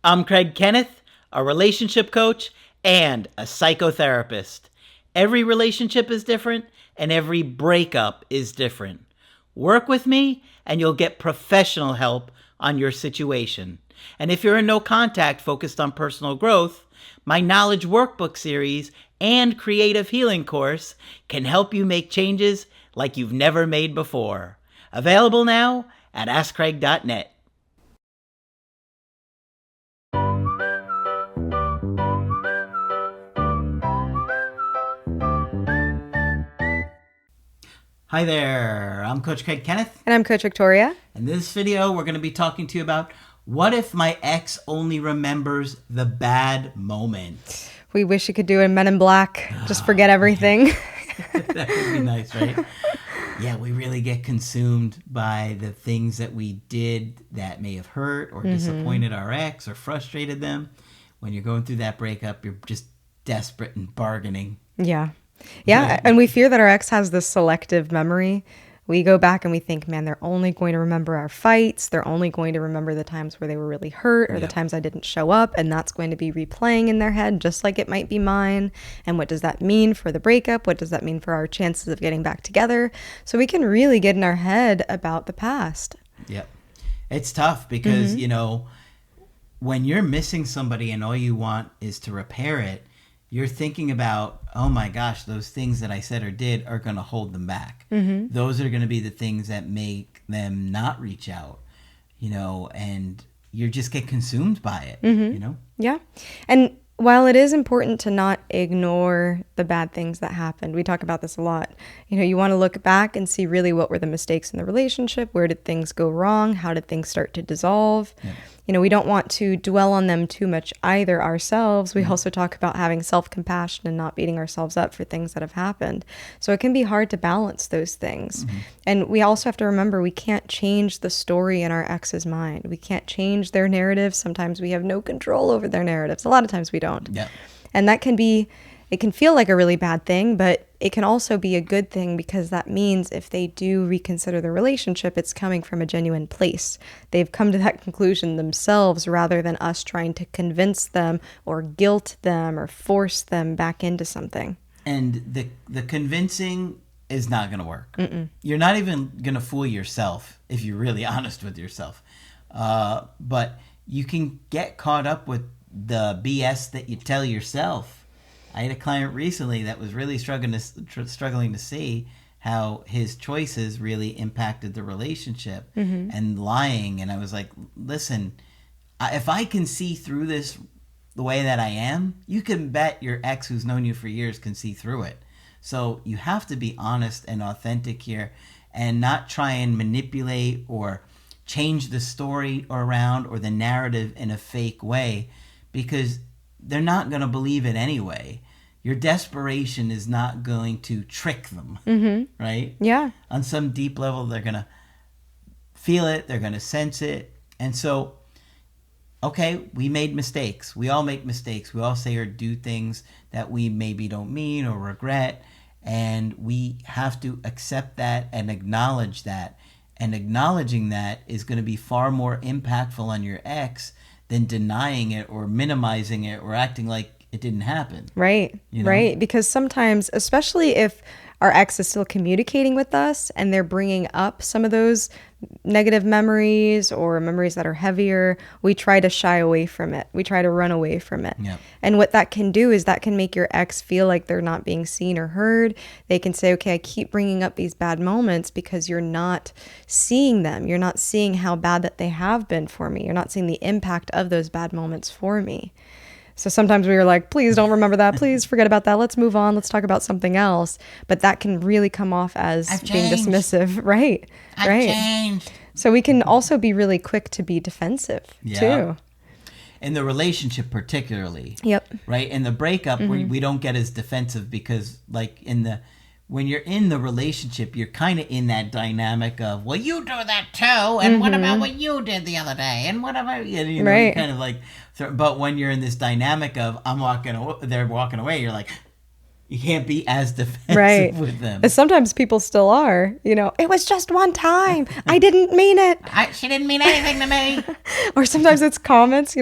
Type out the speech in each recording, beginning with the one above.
I'm Craig Kenneth, a relationship coach and a psychotherapist. Every relationship is different and every breakup is different. Work with me and you'll get professional help on your situation. And if you're in no contact focused on personal growth, my Knowledge Workbook series and Creative Healing course can help you make changes like you've never made before. Available now at AskCraig.net. Hi there, I'm Coach Craig Kenneth. And I'm Coach Victoria. In this video, we're going to be talking to you about what if my ex only remembers the bad moment? We wish you could do a Men in Black. Just forget everything. That would be nice, right? Yeah, we really get consumed by the things that we did that may have hurt or disappointed our ex or frustrated them. When you're going through that breakup, you're just desperate and bargaining. Yeah, and we fear that our ex has this selective memory. We go back and we think, man, they're only going to remember our fights. They're only going to remember the times where they were really hurt or the times I didn't show up. And that's going to be replaying in their head, just like it might be mine. And what does that mean for the breakup? What does that mean for our chances of getting back together? So we can really get in our head about the past. Yep. It's tough because, you know, when you're missing somebody and all you want is to repair it, you're thinking about, oh my gosh, those things that I said or did are going to hold them back. Those are going to be the things that make them not reach out, you know, and you just get consumed by it, you know? Yeah. And while it is important to not ignore the bad things that happened, we talk about this a lot. You know, you want to look back and see really what were the mistakes in the relationship. Where did things go wrong? How did things start to dissolve? Yeah. You know, we don't want to dwell on them too much either ourselves. We also talk about having self-compassion and not beating ourselves up for things that have happened. So it can be hard to balance those things. And we also have to remember we can't change the story in our ex's mind. We can't change their narrative. Sometimes we have no control over their narratives. A lot of times we don't. Yeah. And that can be, it can feel like a really bad thing, but it can also be a good thing because that means if they do reconsider the relationship, it's coming from a genuine place. They've come to that conclusion themselves rather than us trying to convince them or guilt them or force them back into something. And the convincing is not going to work. You're not even going to fool yourself if you're really honest with yourself. But you can get caught up with the BS that you tell yourself. I had a client recently that was really struggling to see how his choices really impacted the relationship and lying. And I was like, listen, if I can see through this the way that I am, you can bet your ex who's known you for years can see through it. So you have to be honest and authentic here and not try and manipulate or change the story around or the narrative in a fake way, because they're not going to believe it anyway. Your desperation is not going to trick them, right? Yeah. On some deep level, they're going to feel it. They're going to sense it. And so, okay, we made mistakes. We all make mistakes. We all say or do things that we maybe don't mean or regret. And we have to accept that and acknowledge that. And acknowledging that is going to be far more impactful on your ex than denying it or minimizing it or acting like it didn't happen. Right. You know? Right. Because sometimes, especially if our ex is still communicating with us and they're bringing up some of those negative memories or memories that are heavier, we try to shy away from it. We try to run away from it. Yep. And what that can do is that can make your ex feel like they're not being seen or heard. They can say, okay, I keep bringing up these bad moments because you're not seeing them. You're not seeing how bad that they have been for me. You're not seeing the impact of those bad moments for me. So sometimes we were like, please don't remember that. Please forget about that. Let's move on. Let's talk about something else. But that can really come off as being dismissive. Right. I've changed. So we can also be really quick to be defensive too. In the relationship particularly. Yep. Right. In the breakup, we don't get as defensive because like when you're in the relationship, you're kind of in that dynamic of, well, you do that too. And what about what you did the other day? And what about, you know, right. Kind of like, but when you're in this dynamic of they're walking away, you're like, You can't be as defensive Right. with them. And sometimes people still are, it was just one time. I didn't mean it. She didn't mean anything to me. Or sometimes it's comments,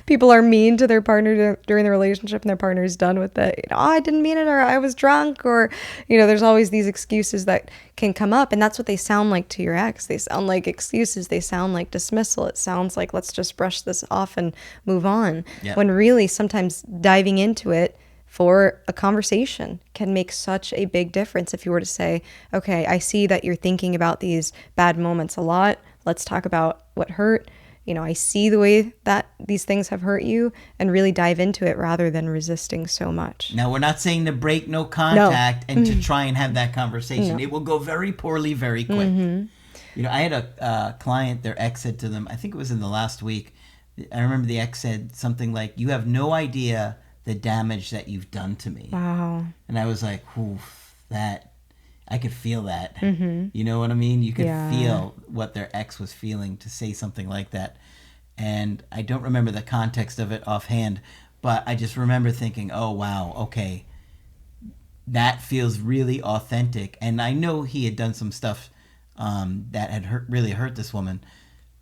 people are mean to their partner during the relationship and their partner's done with it. Oh, I didn't mean it, or I was drunk, or, there's always these excuses that can come up. And that's what they sound like to your ex. They sound like excuses. They sound like dismissal. It sounds like, let's just brush this off and move on. Yep. When really sometimes diving into it for a conversation can make such a big difference. If you were to say, okay, I see that you're thinking about these bad moments a lot. Let's talk about what hurt. I see the way that these things have hurt you, and really dive into it rather than resisting so much. Now, we're not saying to break no contact and to try and have that conversation. It will go very poorly very quick. I had a client, their ex said to them, I think it was in the last week, I remember the ex said something like, you have no idea the damage that you've done to me. Wow. And I was like, oof, I could feel that. You know what I mean? You could feel what their ex was feeling to say something like that. And I don't remember the context of it offhand, but I just remember thinking, oh, wow, okay, that feels really authentic. And I know he had done some stuff that had really hurt this woman.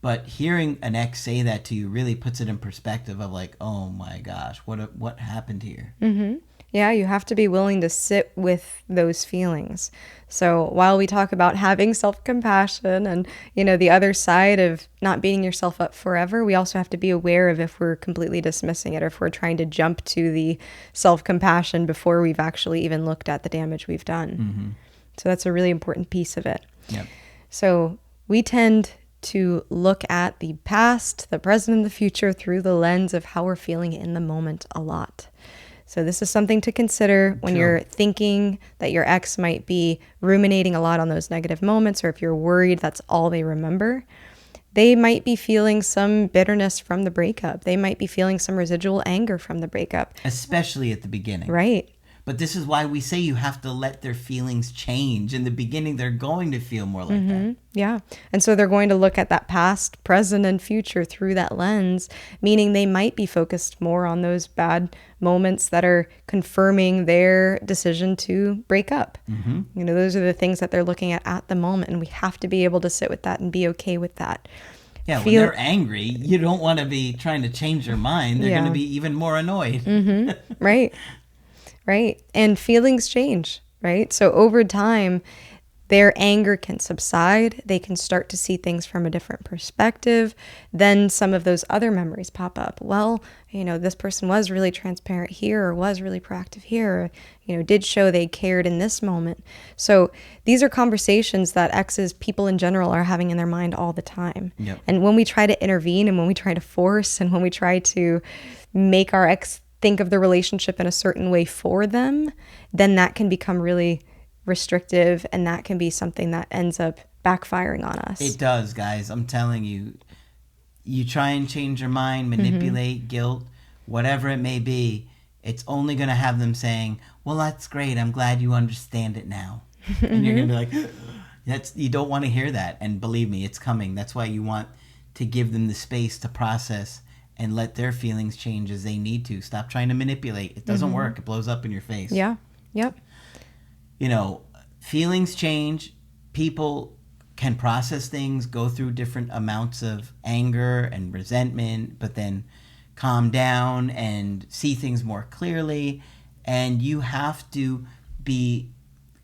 But hearing an ex say that to you really puts it in perspective of like, oh my gosh, what happened here? Yeah, you have to be willing to sit with those feelings. So while we talk about having self-compassion and, the other side of not beating yourself up forever, we also have to be aware of if we're completely dismissing it or if we're trying to jump to the self-compassion before we've actually even looked at the damage we've done. So that's a really important piece of it. Yep. So we tend to look at the past, the present, and the future through the lens of how we're feeling in the moment a lot. So this is something to consider when you're thinking that your ex might be ruminating a lot on those negative moments, or if you're worried that's all they remember. They might be feeling some bitterness from the breakup. They might be feeling some residual anger from the breakup. Especially at the beginning. Right. But this is why we say you have to let their feelings change. In the beginning, they're going to feel more like that. Yeah. And so they're going to look at that past, present, and future through that lens, meaning they might be focused more on those bad moments that are confirming their decision to break up. Those are the things that they're looking at the moment. And we have to be able to sit with that and be okay with that. Yeah, when they're angry, you don't want to be trying to change their mind. They're going to be even more annoyed. Right. Right. And feelings change, right? So over time, their anger can subside. They can start to see things from a different perspective. Then some of those other memories pop up. Well, this person was really transparent here, or was really proactive here, or, did show they cared in this moment. So these are conversations that exes, people in general, are having in their mind all the time. Yep. And when we try to intervene, and when we try to force, and when we try to make our ex think of the relationship in a certain way for them, then that can become really restrictive, and that can be something that ends up backfiring on us. It does, guys. I'm telling you, you try and change your mind, manipulate, guilt, whatever it may be, it's only going to have them saying, well, that's great. I'm glad you understand it now. And you're going to be like, you don't want to hear that. And believe me, it's coming. That's why you want to give them the space to process and let their feelings change as they need to. Stop trying to manipulate. It doesn't work. It blows up in your face. Yeah. Yep. Feelings change. People can process things, go through different amounts of anger and resentment, but then calm down and see things more clearly. And you have to be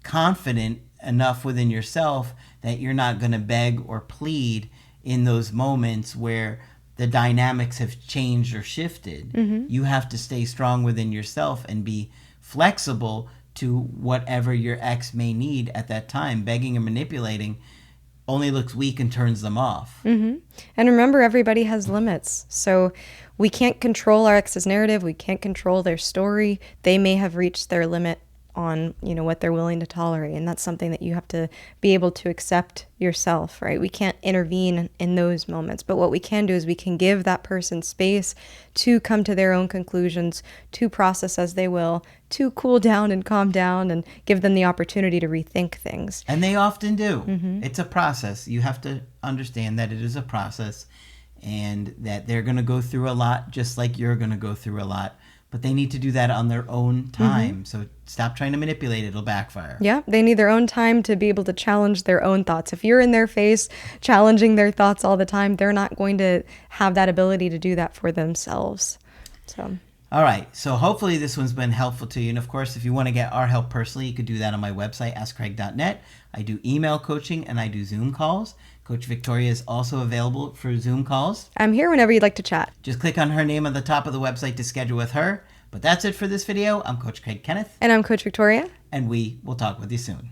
confident enough within yourself that you're not going to beg or plead in those moments where the dynamics have changed or shifted. You have to stay strong within yourself and be flexible to whatever your ex may need at that time. Begging and manipulating only looks weak and turns them off. And remember, everybody has limits. So we can't control our ex's narrative. We can't control their story. They may have reached their limit on, what they're willing to tolerate. And that's something that you have to be able to accept yourself, right? We can't intervene in those moments. But what we can do is we can give that person space to come to their own conclusions, to process as they will, to cool down and calm down, and give them the opportunity to rethink things. And they often do. It's a process. You have to understand that it is a process, and that they're going to go through a lot just like you're going to go through a lot. but they need to do that on their own time. So stop trying to manipulate it. It'll backfire. Yeah, they need their own time to be able to challenge their own thoughts. If you're in their face challenging their thoughts all the time, they're not going to have that ability to do that for themselves. So, all right. So hopefully this one's been helpful to you. And of course, if you want to get our help personally, you could do that on my website, askcraig.net. I do email coaching and I do Zoom calls. Coach Victoria is also available for Zoom calls. I'm here whenever you'd like to chat. Just click on her name on the top of the website to schedule with her. But that's it for this video. I'm Coach Craig Kenneth. And I'm Coach Victoria. And we will talk with you soon.